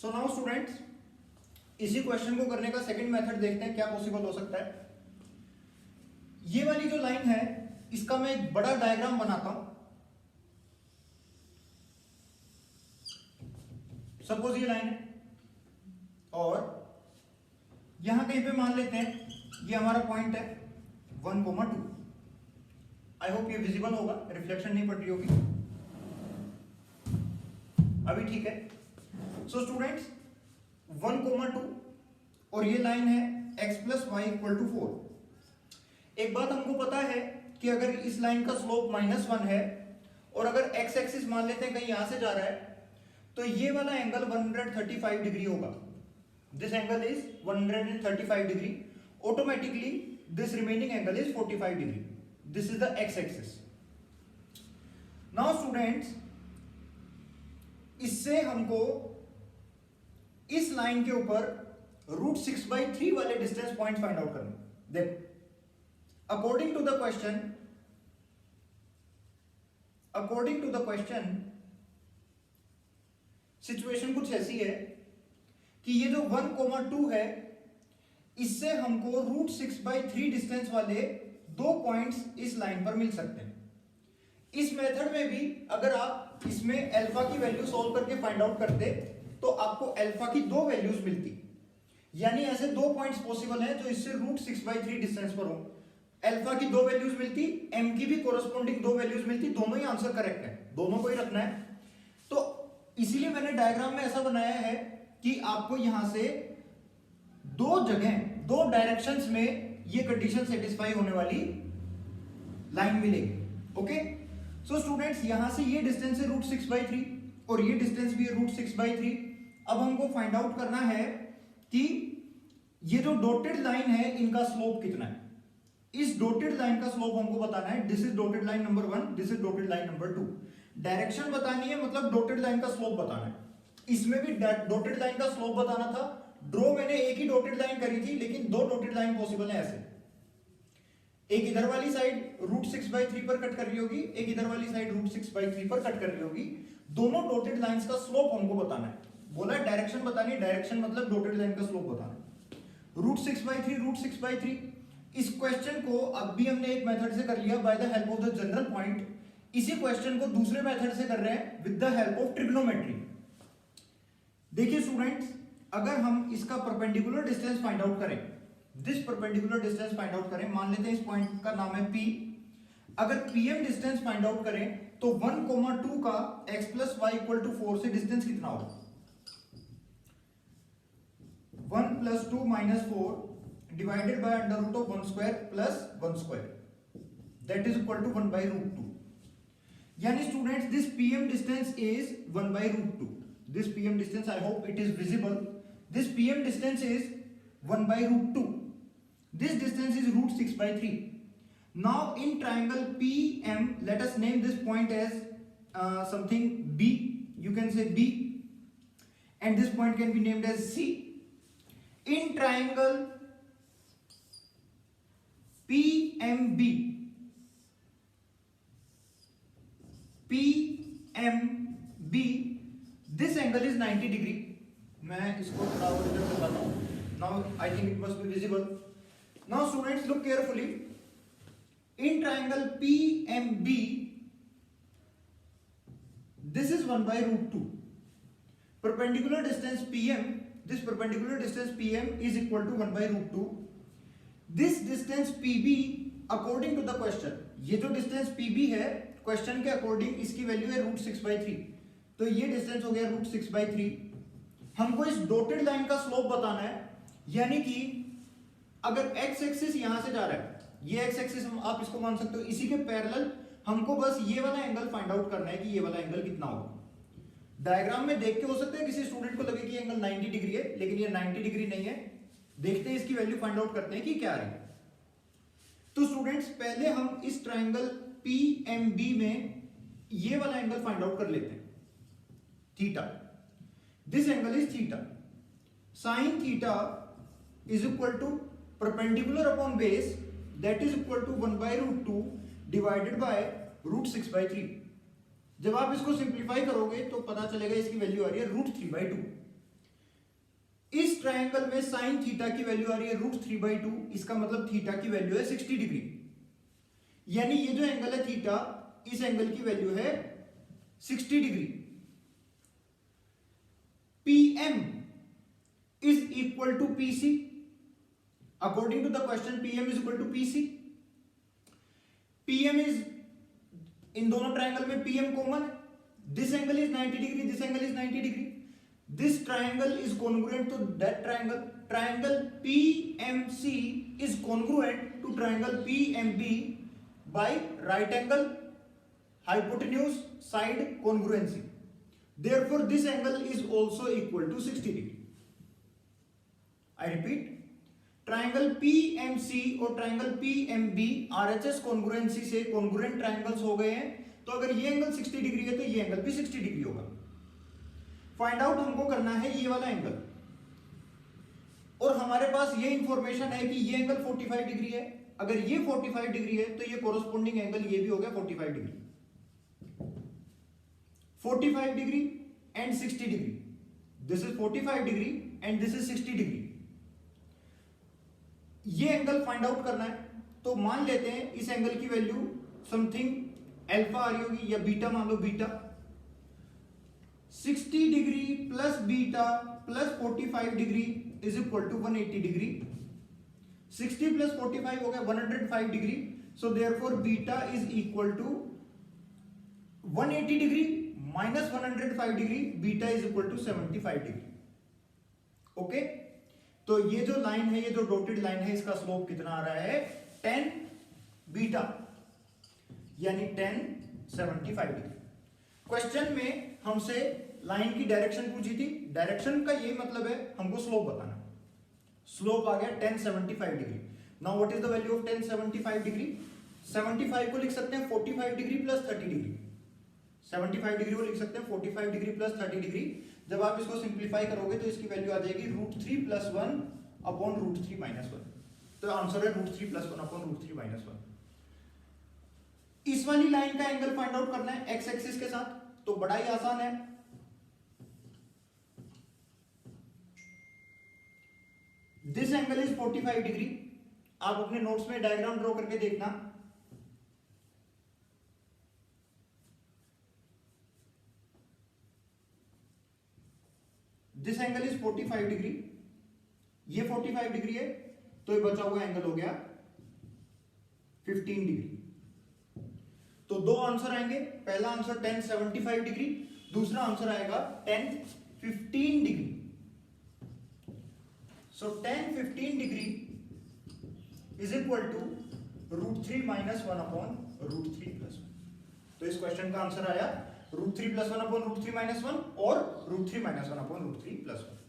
So now students, इसी question को करने का सेकंड मेथड देखते हैं क्या पॉसिबल हो सकता है। ये वाली जो लाइन है इसका मैं एक बड़ा डायग्राम बनाता हूं। सपोज ये लाइन है और यहां कहीं पे मान लेते हैं ये हमारा पॉइंट है 1,2। आई होप ये विजिबल होगा, रिफ्लेक्शन नहीं पड़ रही होगी अभी, ठीक है। सो स्टूडेंट्स 1,2 और ये लाइन है x + y = 4। एक बात हमको पता है कि अगर इस लाइन का स्लोप -1 है और अगर x एक्सिस मान लेते हैं कहीं यहां से जा रहा है तो ये वाला एंगल 135 डिग्री होगा। This angle is 135 degree. Automatically this remaining angle is 45 degree. This is the x axis. Now students, इससे हमको इस लाइन के ऊपर √6/3 वाले डिस्टेंस पॉइंट फाइंड आउट करना। देखो, according to the question situation कुछ ऐसी है कि ये जो 1,2 है इससे हमको √6/3 डिस्टेंस वाले दो पॉइंट्स इस लाइन पर मिल सकते हैं। इस मेथड में भी अगर आप इसमें अल्फा की वैल्यू सॉल्व करके फाइंड आउट करते तो आपको अल्फा की दो वैल्यूज मिलती। यानी ऐसे दो पॉइंट्स पॉसिबल हैं जो इससे √6/3 डिस्टेंस पर हो। अल्फा की दो वैल्यूज मिलती, एम की भी कोरस्पॉन्डिंग दो वैल्यूज मिलती, दोनों ही आंसर करेक्ट है, दोनों को ही रखना है। तो इसीलिए मैंने डायग्राम में ऐसा बनाया है कि आपको यहां से दो जगह, दो डायरेक्शंस में ये कंडीशन सेटिस्फाई होने वाली लाइन मिलेगी। ओके, सो स्टूडेंट्स यहां से ये डिस्टेंस है √6/3 और ये डिस्टेंस भी है √6/3। अब हमको फाइंड आउट करना है कि ये जो डॉटेड लाइन है इनका स्लोप कितना है। इस डॉटेड लाइन का स्लोप हमको बताना है। This is dotted line number 1, this is dotted line number 2। Direction बतानी है, मतलब डॉटेड लाइन का स्लोप बताना है। इसमें भी डॉटेड लाइन का स्लोप बताना था। ड्रॉ मैंने एक ही डॉटेड लाइन करी थी, लेकिन दो डॉटेड लाइन पॉसिबल है ऐसे। एक इधर वाली साइड √6/3 पर कट कर रही होगी, एक इधर वाली साइड √6/3 पर कट कर रही होगी। दोनों डॉटेड लाइंस का स्लोप हमको बताना है। बोला डायरेक्शन बतानी है, डायरेक्शन मतलब डॉटेड लाइन का स्लोप बताना है। √6/3 √6/3। इस क्वेश्चन को अब भी हमने एक मेथड से कर लिया by the help of the general point. इसी क्वेश्चन को दूसरे मेथड से कर रहे हैं with the help of trigonometry. देखिए स्टूडेंट्स, अगर हम इसका परपेंडिकुलर डिस्टेंस फाइंड आउट करें, this perpendicular distance find out करें, मान लेते हैं इस पॉइंट का नाम है P। अगर PM डिस्टेंस फाइंड आउट करें तो 1,2 का x + y = 4 से डिस्टेंस कितना होगा? 1 + 2 - 4 divided by √1² + 1², that is equal to 1/√2। यानी students this PM distance is 1/√2। This PM distance, I hope it is visible. This PM distance is 1/√2. This distance is √6/3. Now in triangle PM, let us name this point as something B. You can say B, and this point can be named as C. In triangle PMB, this angle is 90 degree. मैं इसको थोड़ा और इधर से बताता हूँ। Now I think it must be visible. Now students look carefully. In triangle PMB, this is 1/√2. Perpendicular distance PM, this perpendicular distance PM is equal to 1/√2. This distance PB according to the question, ये जो distance PB है question के according इसकी value है √6/3। तो ये distance हो गया √6/3। हमको इस डॉटेड लाइन का स्लोप बताना है, यानी कि अगर x एक्सिस यहां से जा रहा है, ये x एक्सिस आप इसको मान सकते हो, इसी के पैरेलल हमको बस ये वाला एंगल फाइंड आउट करना है कि ये वाला एंगल कितना होगा। डायग्राम में देख के हो सकता है किसी स्टूडेंट को लगे कि एंगल 90 डिग्री है, लेकिन ये 90 डिग्री नहीं है। देखते हैं इसकी वैल्यू फाइंड आउट करते हैं कि क्या आ रही है। तो स्टूडेंट्स पहले हम इस ट्राइंगल PMB में ये वाला एंगल फाइंड आउट कर लेते हैं, theta. This angle is theta. Sine theta is equal to perpendicular upon base, that is equal to 1/√2 divided by √6/3। जब आप इसको सिंप्लीफाई करोगे तो पता चलेगा इसकी वैल्यू आ रही है √3/2। इस ट्रायंगल में साइन थीटा की वैल्यू आ रही है √3/2, इसका मतलब थीटा की वैल्यू है 60 डिग्री, यानी ये जो एंगल है थीटा, इस एंगल की वैल्यू है 60 degree. PM is equal to PC, according to the question PM is equal to PC। PM is, इन दोनों ट्रायंगल में PM कॉमन है, this angle is 90 degree, this angle is 90 degree, this triangle is congruent to that triangle. Triangle PMC is congruent to triangle PMB by right angle, hypotenuse, side congruency. Therefore this angle is also equal to 60 degree. I repeat, triangle PMC और triangle PMB RHS congruency से congruent triangles हो गए हैं, तो अगर ये angle 60 degree है तो ये एंगल भी 60 डिग्री होगा। फाइंड आउट हमको करना है ये वाला एंगल, और हमारे पास ये इंफॉर्मेशन है कि ये एंगल 45 डिग्री है। अगर ये 45 डिग्री है तो ये कोरोस्पोंडिंग एंगल ये भी हो गया 45 degree. 45 degree and 60 degree, this is 45 degree and this is 60 degree. ये एंगल फाइंड आउट करना है, तो मान लेते हैं इस एंगल की वैल्यू समथिंग अल्फा आ रही होगी, या बीटा मान लो, beta 60 degree plus beta plus 45 degree is equal to 180 degree. 60 plus 45 हो गया 105 degree, so therefore beta is equal to 180 degree minus 105 degree, beta is equal to 75 degree. Okay, तो ये जो लाइन है, ये जो डॉटेड लाइन है, इसका स्लोप कितना आ रहा है 10 बीटा, यानी 10 75 डिग्री। क्वेश्चन में हमसे लाइन की डायरेक्शन पूछी थी, डायरेक्शन का ये मतलब है हमको स्लोप बताना। स्लोप आ गया 10 75 degree. Now what is the value of 10 75 degree? 75 को लिख सकते हैं 45 डिग्री प्लस 30 डिग्री। 75 डिग्री को लिख सकते हैं 45 डिग्री प्लस 30 डिग्री। जब आप इसको सिंप्लीफाई करोगे तो इसकी वैल्यू आ जाएगी √3 + 1 अपॉन √3 - 1। तो आंसर है √3 + 1 अपॉन √3 - 1। इस वाली लाइन का एंगल फाइंड आउट करना है एक्स एक्सिस के साथ, तो बड़ा ही आसान है। This angle is 45 degree. आप अपने नोट्स में डायग्राम ड्रॉ करके देखना। दिस एंगल इज 45 डिग्री, ये 45 डिग्री है, तो ये बचा हुआ एंगल हो गया 15 डिग्री। तो दो आंसर आएंगे, पहला आंसर 10 75 डिग्री, दूसरा आंसर आएगा 10 15 degree. So 10 15 degree is equal to √3 - 1 upon √3 + 1। तो इस क्वेश्चन का आंसर आया √3 + 1 अपॉन √3 - 1 और √3 - 1 अपॉन √3 + 1।